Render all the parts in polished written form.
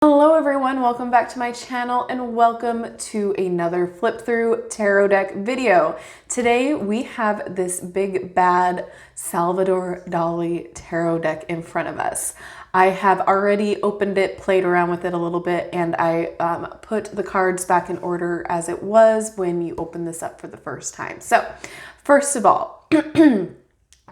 Hello everyone, welcome back to my channel and welcome to another flip through tarot deck video. Today we have this big bad Salvador Dali tarot deck in front of us. I have already opened it, played around with it a little bit, and I put the cards back in order as it was when you open this up for the first time. So first of all,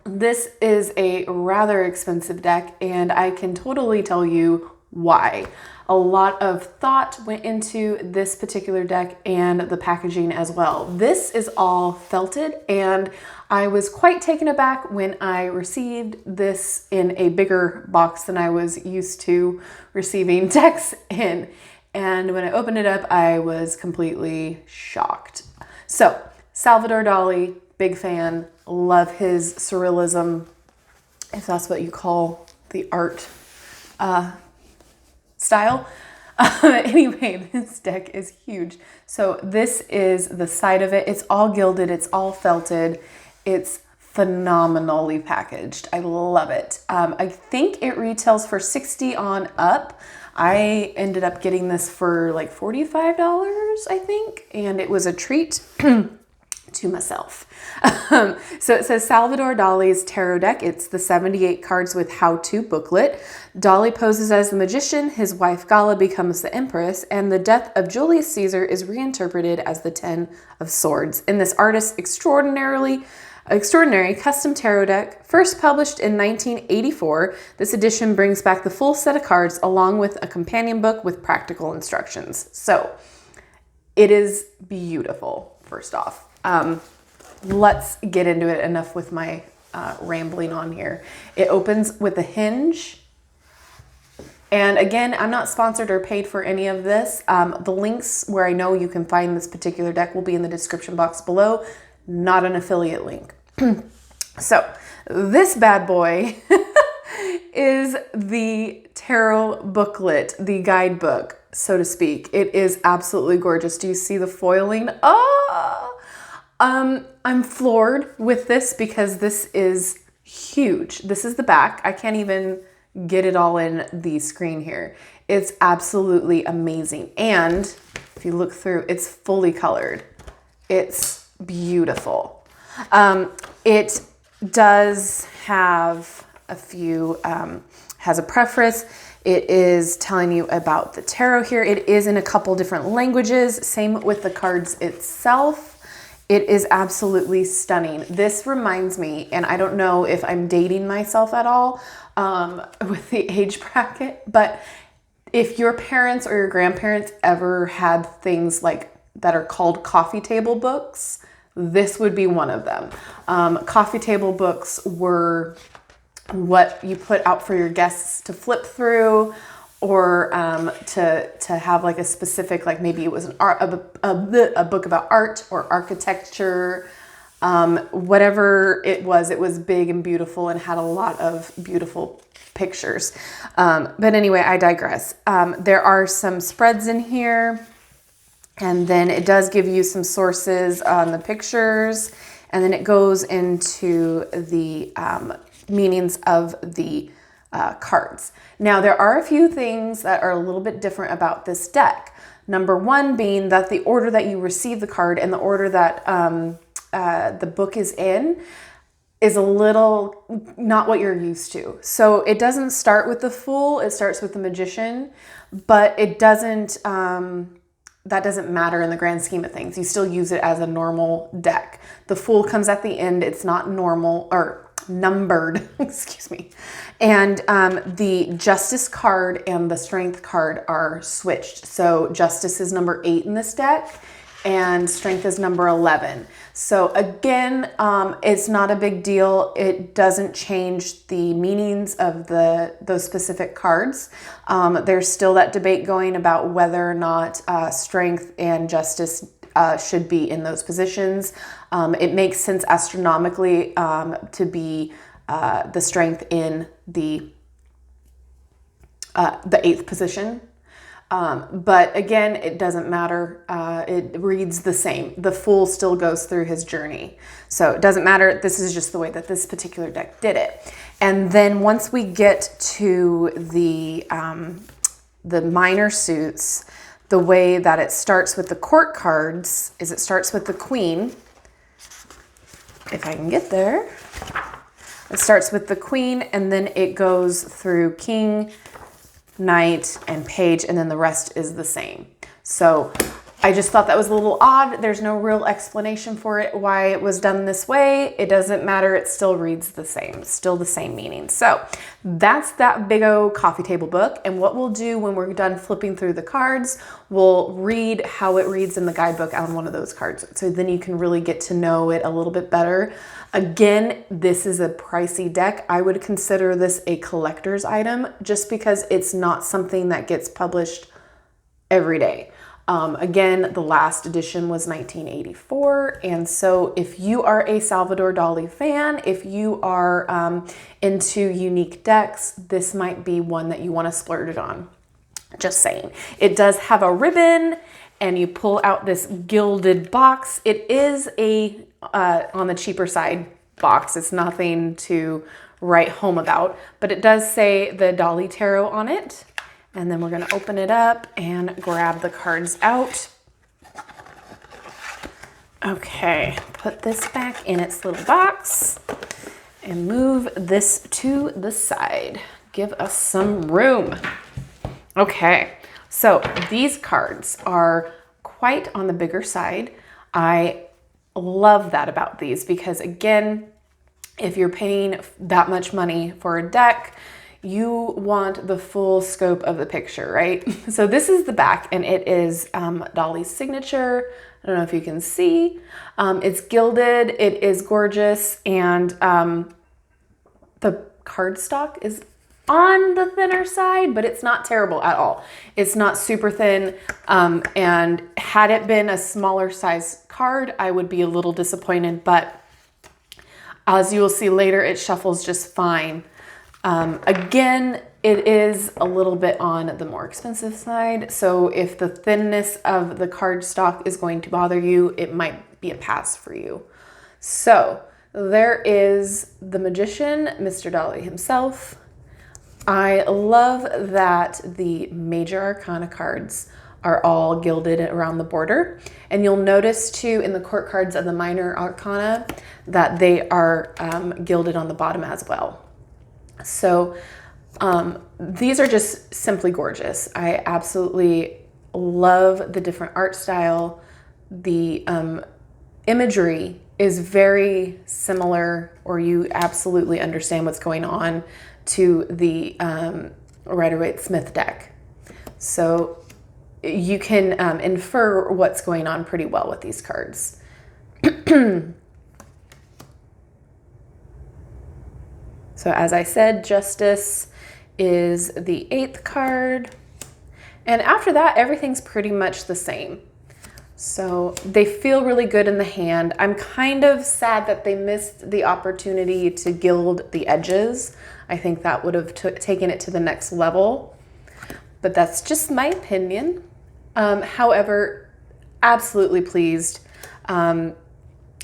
this is a rather expensive deck and I can totally tell you why. A lot of thought went into this particular deck and the packaging as well. This is all felted and I was quite taken aback when I received this in a bigger box than I was used to receiving decks in. And when I opened it up, I was completely shocked. So Salvador Dali, big fan, love his surrealism, if that's what you call the art style. Anyway, this deck is huge. So this is the side of it. It's all gilded. It's all felted. It's phenomenally packaged. I love it. I think it retails for $60 on up. I ended up getting this for like $45, I think, and it was a treat to myself. So it says Salvador Dali's tarot deck. It's the 78 cards with how-to booklet. Dali poses as the magician, his wife Gala becomes the empress, and the death of Julius Caesar is reinterpreted as the 10 of Swords. In this artist's extraordinary custom tarot deck, first published in 1984, this edition brings back the full set of cards along with a companion book with practical instructions. So it is beautiful, first off. Let's get into it. Enough with my rambling on here. It opens with a hinge. And again, I'm not sponsored or paid for any of this. The links where I know you can find this particular deck will be in the description box below. Not an affiliate link. So this bad boy is the tarot booklet, the guidebook, so to speak. It is absolutely gorgeous. Do you see the foiling? Oh! I'm floored with this because this is huge. This is the back. I can't even get it all in the screen here. It's absolutely amazing. And if you look through, it's fully colored. It's beautiful. It does have a few, has a preface. It is telling you about the tarot here. It is in a couple different languages. Same with the cards itself. It is absolutely stunning. This reminds me, and I don't know if I'm dating myself at all with the age bracket, but if your parents or your grandparents ever had things like that are called coffee table books, this would be one of them. Coffee table books were what you put out for your guests to flip through, or to have like a specific, like maybe it was an art, a book about art or architecture, whatever it was big and beautiful and had a lot of beautiful pictures. But anyway, I digress. There are some spreads in here, and then it does give you some sources on the pictures, and then it goes into the meanings of the cards. Now, there are a few things that are a little bit different about this deck. Number one being that the order that you receive the card and the order that the book is in is a little not what you're used to. So it doesn't start with the Fool, it starts with the Magician, but it doesn't, that doesn't matter in the grand scheme of things. You still use it as a normal deck. The Fool comes at the end, it's not normal or numbered, excuse me. And the Justice card and the Strength card are switched. So Justice is number 8 in this deck and Strength is number 11. So again, it's not a big deal. It doesn't change the meanings of those specific cards. There's still that debate going about whether or not Strength and Justice should be in those positions. It makes sense astronomically to be the Strength in the 8th position. But again, it doesn't matter. It reads the same. The Fool still goes through his journey. So it doesn't matter. This is just the way that this particular deck did it. And then once we get to the the minor suits, the way that it starts with the court cards is it starts with the queen. If I can get there. It starts with the queen, and then it goes through king, knight, and page, and then the rest is the same. So I just thought that was a little odd. There's no real explanation for it, why it was done this way. It doesn't matter. It still reads the same, still the same meaning. So that's that big old coffee table book. And what we'll do when we're done flipping through the cards, we'll read how it reads in the guidebook on one of those cards. So then you can really get to know it a little bit better. Again, this is a pricey deck. I would consider this a collector's item just because it's not something that gets published every day. Again, the last edition was 1984. And so if you are a Salvador Dali fan, if you are into unique decks, this might be one that you want to splurge it on. Just saying. It does have a ribbon, and you pull out this gilded box. It is a, on the cheaper side box. It's nothing to write home about, but it does say the Dali Tarot on it. And then we're going to open it up and grab the cards out. Okay, put this back in its little box and move this to the side. Give us some room. Okay, so these cards are quite on the bigger side. I love that about these because, again, if you're paying that much money for a deck, you want the full scope of the picture, right? So this is the back, and it is Dali's signature. I don't know if you can see. It's gilded, it is gorgeous, and the cardstock is on the thinner side, but it's not terrible at all. It's not super thin, and had it been a smaller size card, I would be a little disappointed, but as you will see later, it shuffles just fine. Again, it is a little bit on the more expensive side. So if the thinness of the cardstock is going to bother you, it might be a pass for you. So there is the magician, Mr. Dali himself. I love that the major arcana cards are all gilded around the border. And you'll notice too in the court cards of the minor arcana that they are gilded on the bottom as well. So these are just simply gorgeous. I absolutely love the different art style. The imagery is very similar, or you absolutely understand what's going on, to the Rider-Waite-Smith deck. So you can infer what's going on pretty well with these cards. So as I said, Justice is the 8th card. And after that, everything's pretty much the same. So they feel really good in the hand. I'm kind of sad that they missed the opportunity to gild the edges. I think that would have taken it to the next level. But that's just my opinion. However, absolutely pleased.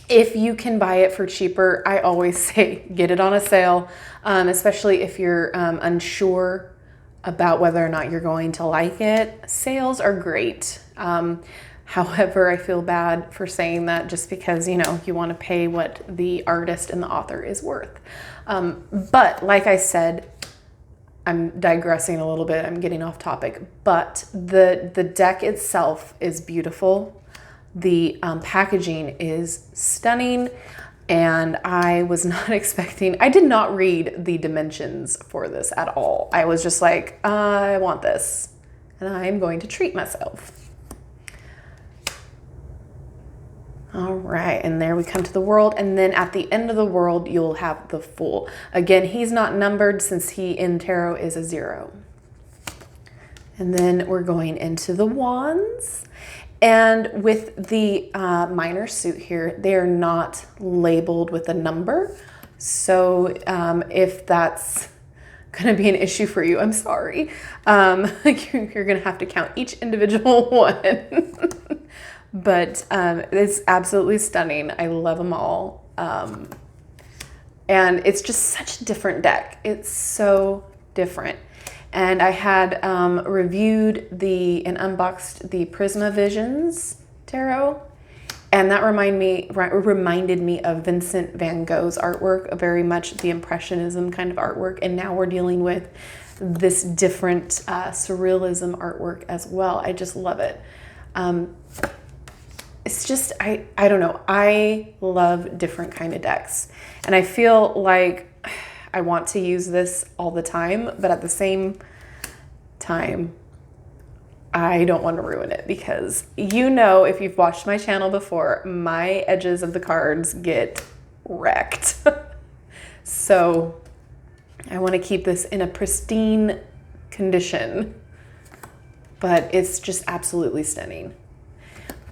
If you can buy it for cheaper, I always say get it on a sale, especially if you're unsure about whether or not you're going to like it. Sales are great. However, I feel bad for saying that just because, you know, you want to pay what the artist and the author is worth. But like I said, I'm digressing a little bit. I'm getting off topic, but the deck itself is beautiful. The packaging is stunning, and I was not expecting, I did not read the dimensions for this at all. I was just like, I want this, and I'm going to treat myself. All right, and there we come to the world, and then at the end of the world, you'll have the Fool. Again, he's not numbered since he in tarot is a 0. And then we're going into the Wands. And with the minor suit here, they are not labeled with a number. So if that's going to be an issue for you, I'm sorry. You're going to have to count each individual one. But it's absolutely stunning. I love them all. And it's just such a different deck. It's so different. And I had reviewed and unboxed the Prisma Visions Tarot. And that reminded me of Vincent van Gogh's artwork, very much the Impressionism kind of artwork. And now we're dealing with this different surrealism artwork as well. I just love it. It's just, I don't know. I love different kind of decks. And I feel like I want to use this all the time, but at the same time, I don't want to ruin it because you know, if you've watched my channel before, my edges of the cards get wrecked. So I want to keep this in a pristine condition, but it's just absolutely stunning.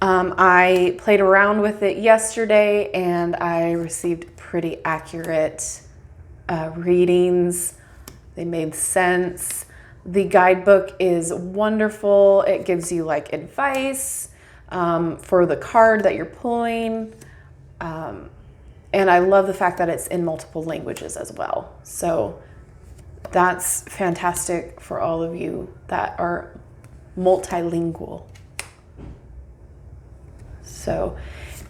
I played around with it yesterday and I received pretty accurate readings. They made sense. The guidebook is wonderful. It gives you like advice for the card that you're pulling. And I love the fact that it's in multiple languages as well. So that's fantastic for all of you that are multilingual. So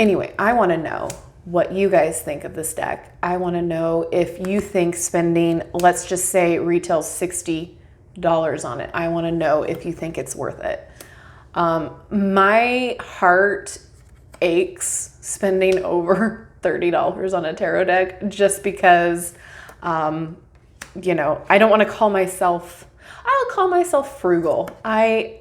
anyway, I want to know what you guys think of this deck. I want to know if you think spending, let's just say retail $60 on it. I want to know if you think it's worth it. My heart aches spending over $30 on a tarot deck just because, you know, I don't want to call myself, I'll call myself frugal. I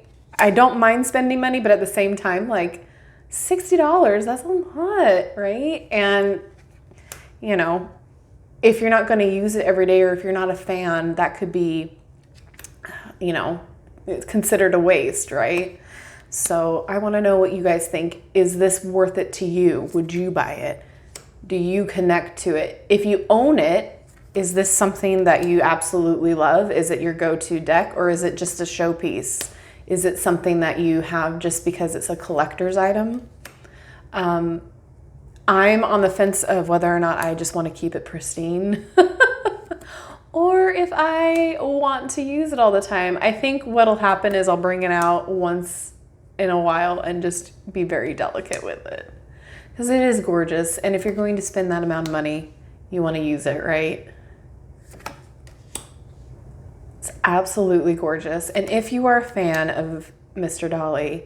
don't mind spending money, but at the same time, like $60, that's a lot, right? And, you know, if you're not going to use it every day or if you're not a fan, that could be, you know, it's considered a waste, right? So I want to know what you guys think. Is this worth it to you? Would you buy it? Do you connect to it? If you own it, is this something that you absolutely love? Is it your go-to deck or is it just a showpiece? Is it something that you have just because it's a collector's item? I'm on the fence of whether or not I just want to keep it pristine or if I want to use it all the time. I think what'll happen is I'll bring it out once in a while and just be very delicate with it because it is gorgeous. And if you're going to spend that amount of money, you want to use it, right? It's absolutely gorgeous. And if you are a fan of Mr. Dali,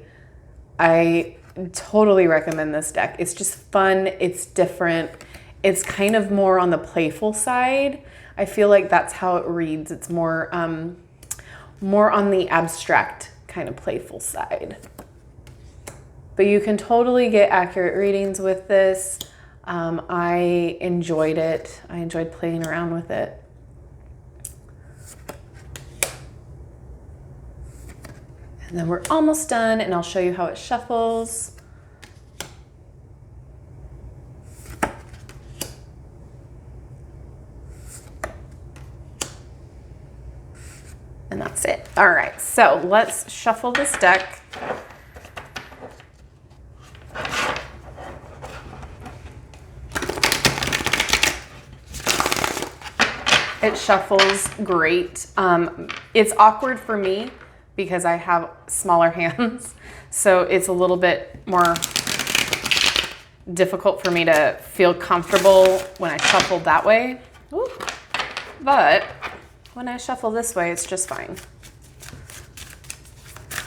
I totally recommend this deck. It's just fun. It's different. It's kind of more on the playful side. I feel like that's how it reads. It's more, more on the abstract kind of playful side. But you can totally get accurate readings with this. I enjoyed it. I enjoyed playing around with it. And then we're almost done and I'll show you how it shuffles. And that's it. All right, so let's shuffle this deck. It shuffles great. It's awkward for me because I have smaller hands, so it's a little bit more difficult for me to feel comfortable when I shuffle that way. Ooh. But when I shuffle this way, it's just fine.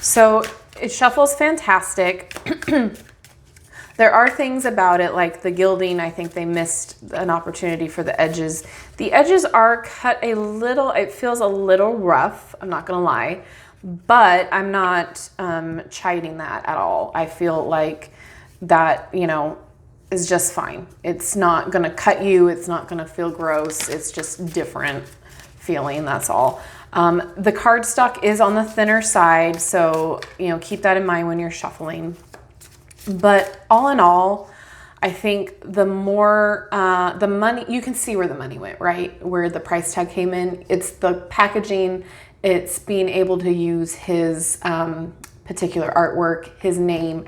So it shuffles fantastic. There are things about it, like the gilding, I think they missed an opportunity for the edges. The edges are cut a little, it feels a little rough, I'm not gonna lie, but I'm not chiding that at all. I feel like that, you know, is just fine. It's not gonna cut you, it's not gonna feel gross, it's just different feeling, that's all. The cardstock is on the thinner side, so, you know, keep that in mind when you're shuffling. But all in all, I think the more, the money, you can see where the money went, right? Where the price tag came in. It's the packaging, it's being able to use his particular artwork, his name,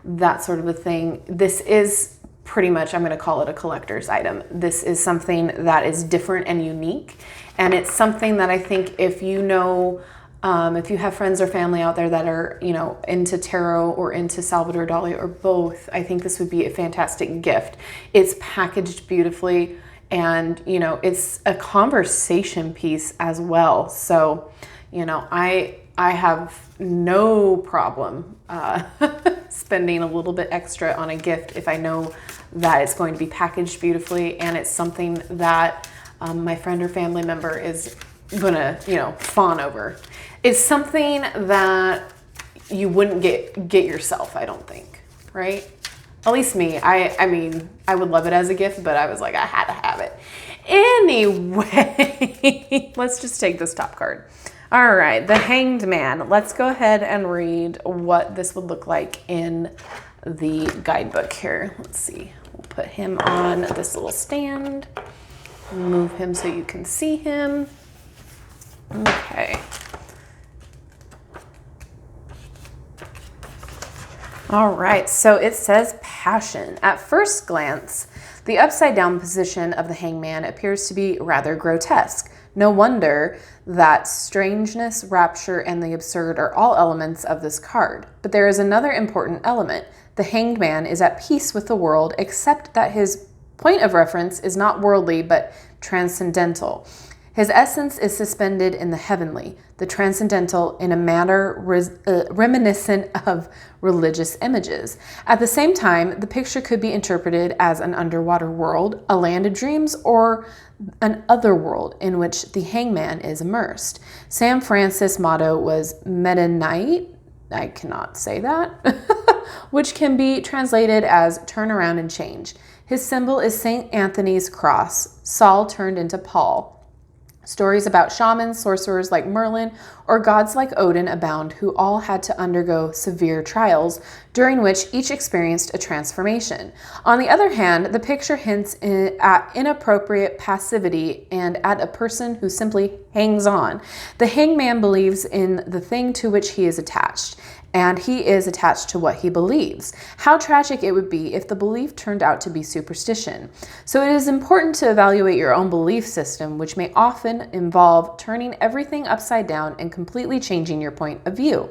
that sort of a thing. This is pretty much, I'm going to call it a collector's item. This is something that is different and unique. And it's something that I think if you know, if you have friends or family out there that are, you know, into tarot or into Salvador Dali or both, I think this would be a fantastic gift. It's packaged beautifully, and, you know, it's a conversation piece as well. So, you know, I have no problem spending a little bit extra on a gift if I know that it's going to be packaged beautifully and it's something that my friend or family member is gonna, you know, fawn over. It's something that you wouldn't get yourself, I don't think, right? At least me. I mean, I would love it as a gift, but I was like, I had to have it. Anyway, let's just take this top card. All right, the Hanged Man. Let's go ahead and read what this would look like in the guidebook here. Let's see. We'll put him on this little stand. Move him so you can see him. Okay. All right, so it says passion. At first glance, the upside down position of the hangman appears to be rather grotesque. No wonder that strangeness, rapture, and the absurd are all elements of this card. But there is another important element. The hanged man is at peace with the world, except that his point of reference is not worldly, but transcendental. His essence is suspended in the heavenly, the transcendental, in a manner reminiscent of religious images. At the same time, the picture could be interpreted as an underwater world, a land of dreams, or an other world in which the hangman is immersed. San Francis' motto was Mennonite, I cannot say that, which can be translated as turn around and change. His symbol is St. Anthony's cross, Saul turned into Paul. Stories about shamans, sorcerers like Merlin, or gods like Odin abound, who all had to undergo severe trials, during which each experienced a transformation. On the other hand, the picture hints at inappropriate passivity and at a person who simply hangs on. The hangman believes in the thing to which he is attached, and he is attached to what he believes. How tragic it would be if the belief turned out to be superstition. So it is important to evaluate your own belief system, which may often involve turning everything upside down and completely changing your point of view.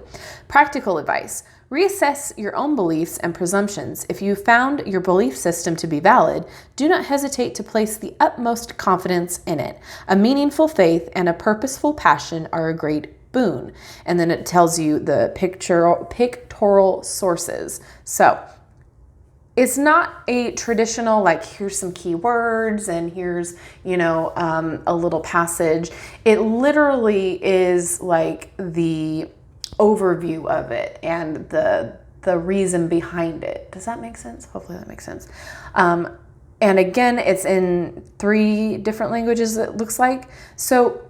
Practical advice. Reassess your own beliefs and presumptions. If you found your belief system to be valid, do not hesitate to place the utmost confidence in it. A meaningful faith and a purposeful passion are a great boon. And then it tells you the pictorial sources. So it's not a traditional, like, here's some keywords and here's, you know, a little passage. It literally is like the overview of it and the reason behind it. Does that make sense? Hopefully that makes sense. And again, it's in 3 different languages, it looks like. So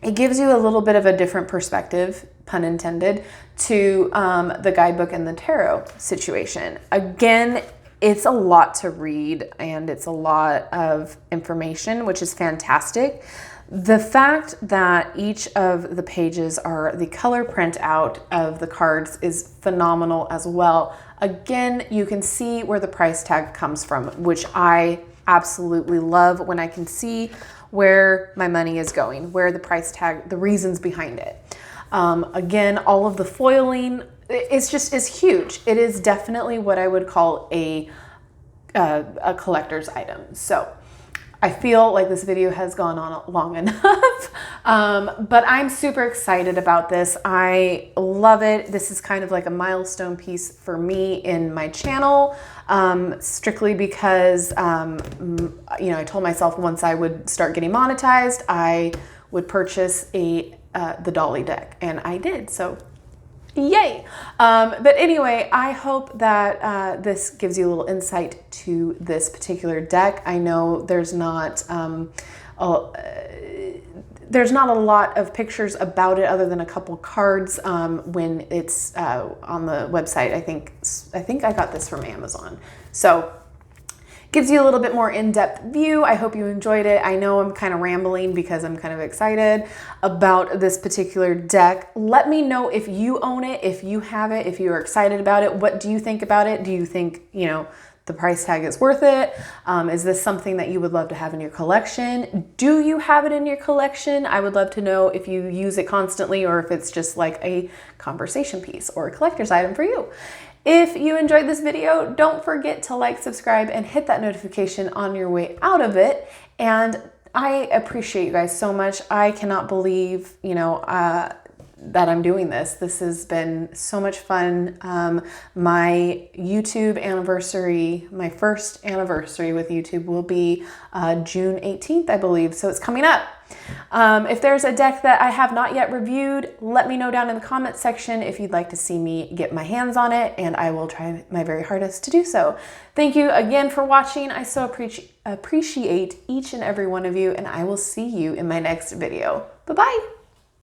it gives you a little bit of a different perspective, pun intended, to the guidebook and the tarot situation. Again, it's a lot to read and it's a lot of information, which is fantastic. The fact that each of the pages are the color printout of the cards is phenomenal as well. Again, you can see where the price tag comes from, which I absolutely love when I can see where my money is going, where the price tag, the reasons behind it. Again, all of the foiling, is huge. It is definitely what I would call a collector's item. So I feel like this video has gone on long enough, but I'm super excited about this. I love it. This is kind of like a milestone piece for me in my channel, strictly because, you know, I told myself once I would start getting monetized, I would purchase the Dali deck, and I did. So yay. But anyway, I hope that this gives you a little insight to this particular deck. I know there's not a lot of pictures about it other than a couple cards when it's on the website. I think I got this from Amazon. So gives you a little bit more in-depth view. I hope you enjoyed it. I know I'm kind of rambling because I'm kind of excited about this particular deck. Let me know if you own it, if you have it, if you're excited about it. What do you think about it? Do you think, you know, the price tag is worth it? Is this something that you would love to have in your collection? Do you have it in your collection? I would love to know if you use it constantly or if it's just like a conversation piece or a collector's item for you. If you enjoyed this video, don't forget to like, subscribe, and hit that notification on your way out of it. And I appreciate you guys so much. I cannot believe, that I'm doing this. This has been so much fun. My YouTube anniversary, my first anniversary with YouTube will be June 18th, I believe. So it's coming up. If there's a deck that I have not yet reviewed, let me know down in the comments section if you'd like to see me get my hands on it, and I will try my very hardest to do so. Thank you again for watching. I so appreciate each and every one of you, and I will see you in my next video. Bye-bye.